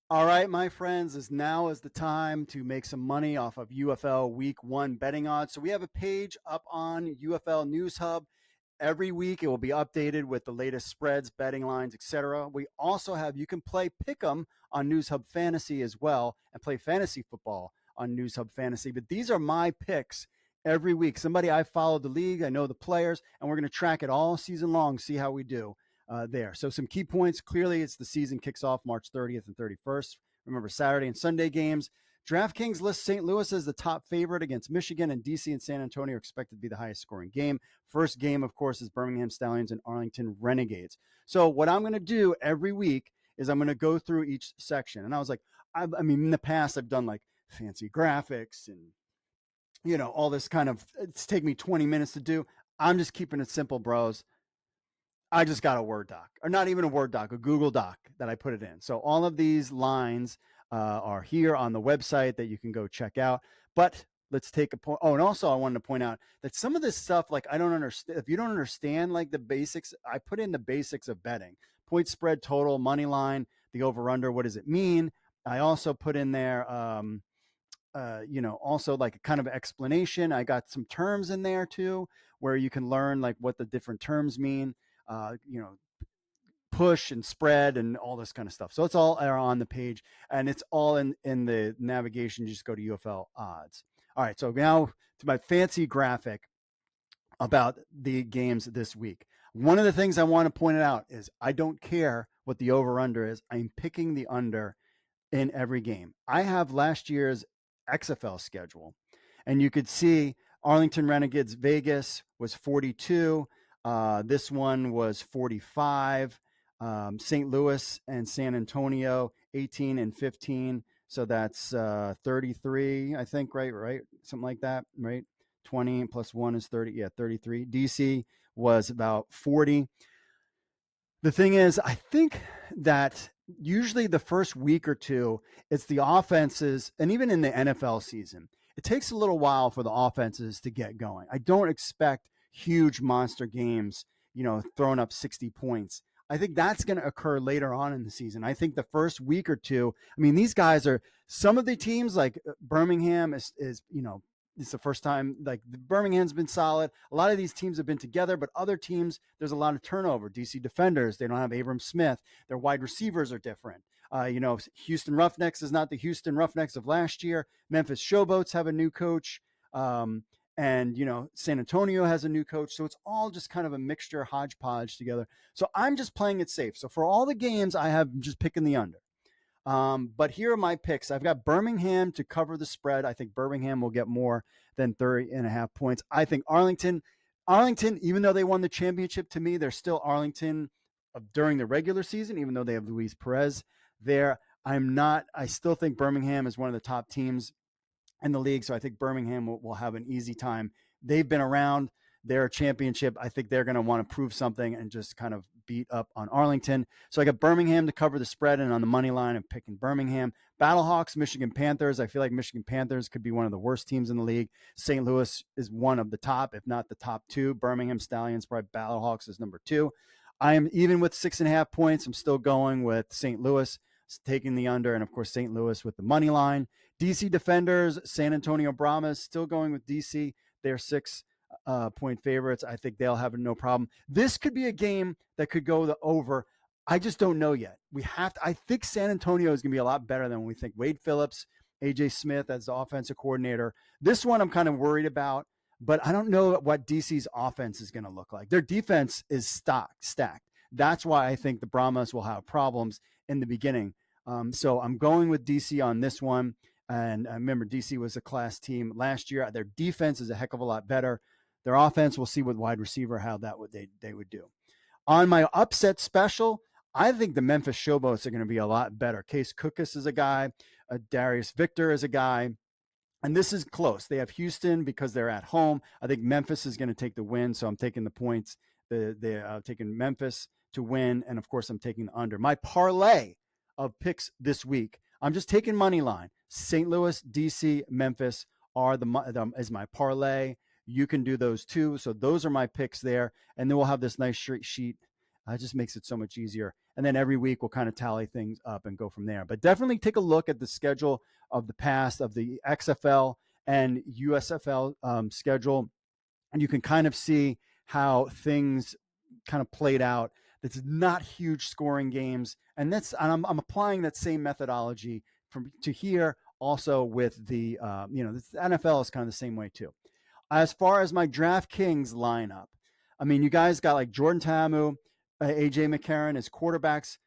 All right, my friends, now is the time to make some money off of UFL Week 1 betting odds. So we have a page up on UFL News Hub. Every week it will be updated with the latest spreads, betting lines, etc. We also have, you can play Pick'em on News Hub Fantasy as well and play fantasy football on News Hub Fantasy. But these are my picks every week. Somebody I followed the league, I know the players, and we're going to track it all season long, see how we do there. So some key points. Clearly, it's the season kicks off March 30th and 31st. Remember, Saturday and Sunday games. DraftKings lists St. Louis as the top favorite against Michigan, and DC and San Antonio are expected to be the highest scoring game. First game, of course, is Birmingham Stallions and Arlington Renegades. So what I'm going to do every week is I'm going to go through each section. And I was like, I mean, in the past, I've done like fancy graphics and, all this kind of, it's taken me 20 minutes to do. I'm just keeping it simple, bros. I just got a Word doc, or not even a Word doc, a Google Doc that I put it in. So all of these lines are here on the website that you can go check out. But let's take a point. Oh, and also I wanted to point out that some of this stuff, like I don't understand. If you don't understand like the basics, I put in the basics of betting: point spread, total, money line, the over under. What does it mean? I also put in there. Also like a kind of explanation. I got some terms in there too, where you can learn like what the different terms mean. Uh, you know, Push and spread and all this kind of stuff. So it's all on the page, and it's all in the navigation. You just go to UFL odds. All right, so now to my fancy graphic about the games this week. One of the things I want to point out is I don't care what the over under is. I'm picking the under in every game. I have last year's XFL schedule, and you could see Arlington Renegades Vegas was 42. This one was 45. St. Louis and San Antonio 18 and 15. So that's 33, I think, right? Something like that, right? 20 plus 1 is 30. Yeah, 33. DC was about 40. The thing is, I think that usually the first week or two, it's the offenses, and even in the NFL season, it takes a little while for the offenses to get going. I don't expect huge monster games, throwing up 60 points. I think that's going to occur later on in the season. I think the first week or two, I mean, these guys are, some of the teams like Birmingham is it's the first time, like Birmingham's been solid. A lot of these teams have been together, but other teams, there's a lot of turnover. DC defenders, they don't have Abram Smith. Their wide receivers are different. Houston Roughnecks is not the Houston Roughnecks of last year. Memphis Showboats have a new coach. And San Antonio has a new coach. So it's all just kind of a mixture, hodgepodge together. So I'm just playing it safe. So for all the games, I have just picking the under. But here are my picks. I've got Birmingham to cover the spread. I think Birmingham will get more than 30.5 points. I think Arlington, even though they won the championship, to me, they're still Arlington during the regular season, even though they have Luis Perez there. I still think Birmingham is one of the top teams in the league. So I think Birmingham will have an easy time. They've been around their championship. I think they're going to want to prove something and just kind of beat up on Arlington. So I got Birmingham to cover the spread, and on the money line, I'm picking Birmingham. Battlehawks, Michigan Panthers. I feel like Michigan Panthers could be one of the worst teams in the league. St. Louis is one of the top, if not the top two. Birmingham Stallions, probably Battlehawks is number 2. I am even with 6.5 points. I'm still going with St. Louis, taking the under, and of course St. Louis with the money line. DC Defenders, San Antonio Brahmas, still going with DC. They're 6-point favorites. I think they'll have no problem. This could be a game that could go the over. I just don't know yet. I think San Antonio is going to be a lot better than we think. Wade Phillips, AJ Smith as the offensive coordinator. This one I'm kind of worried about, but I don't know what DC's offense is going to look like. Their defense is stacked. That's why I think the Brahmas will have problems in the beginning. So I'm going with DC on this one. And remember, DC was a class team last year. Their defense is a heck of a lot better. Their offense, we'll see with wide receiver how that they would do. On my upset special, I think the Memphis Showboats are going to be a lot better. Case Cookus is a guy. Darius Victor is a guy. And this is close. They have Houston because they're at home. I think Memphis is going to take the win, so I'm taking the points. They're taking Memphis to win, and of course, I'm taking the under. My parlay of picks this week, I'm just taking money line. St. Louis, DC, Memphis is my parlay. You can do those too. So those are my picks there. And then we'll have this nice sheet. It just makes it so much easier. and then every week we'll kind of tally things up and go from there. But definitely take a look at the schedule of the past of the XFL and USFL schedule, and you can kind of see how things kind of played out. That's not huge scoring games, and I'm applying that same methodology from to here also with the the NFL is kind of the same way too. As far as my DraftKings lineup, I mean, you guys got like Jordan Tamu, AJ McCarron as quarterbacks,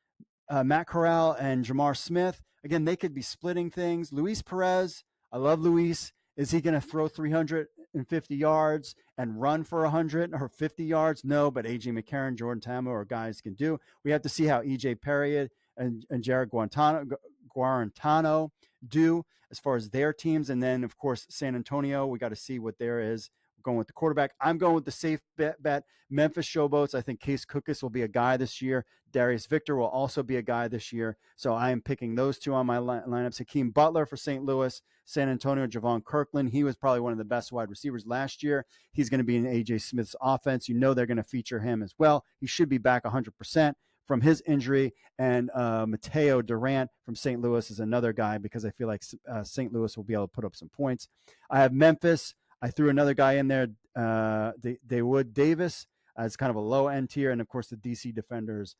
Matt Corral and Jamar Smith. Again, they could be splitting things. Luis Perez, I love Luis. Is he going to throw 350 yards and run for 100 or 50 yards? No, but AJ McCarron, Jordan Tamu are guys can do. We have to see how EJ Perry and Jared Guarantano do as far as their teams. And then, of course, San Antonio, we got to see what there is. Going with the quarterback. I'm going with the safe bet. Memphis Showboats. I think Case Cookus will be a guy this year. Darius Victor will also be a guy this year. So I am picking those two on my lineups. Hakeem Butler for St. Louis. San Antonio, Javon Kirkland. He was probably one of the best wide receivers last year. He's going to be in AJ Smith's offense. You know they're going to feature him as well. He should be back 100% from his injury. And Mateo Durant from St. Louis is another guy because I feel like St. Louis will be able to put up some points. I have Memphis. I threw another guy in there, Dawood Davis, as kind of a low end tier, and of course the DC Defenders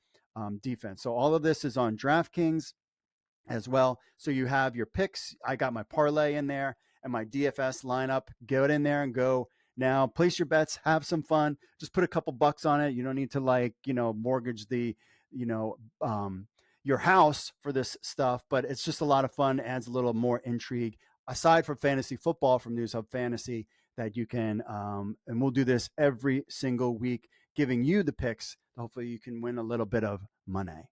defense. So all of this is on DraftKings as well. So you have your picks. I got my parlay in there and my DFS lineup. Get in there and go now. Place your bets. Have some fun. Just put a couple bucks on it. You don't need to mortgage the your house for this stuff, but it's just a lot of fun. Adds a little more intrigue. Aside from fantasy football from News Hub Fantasy, that you can, and we'll do this every single week, giving you the picks. Hopefully you can win a little bit of money.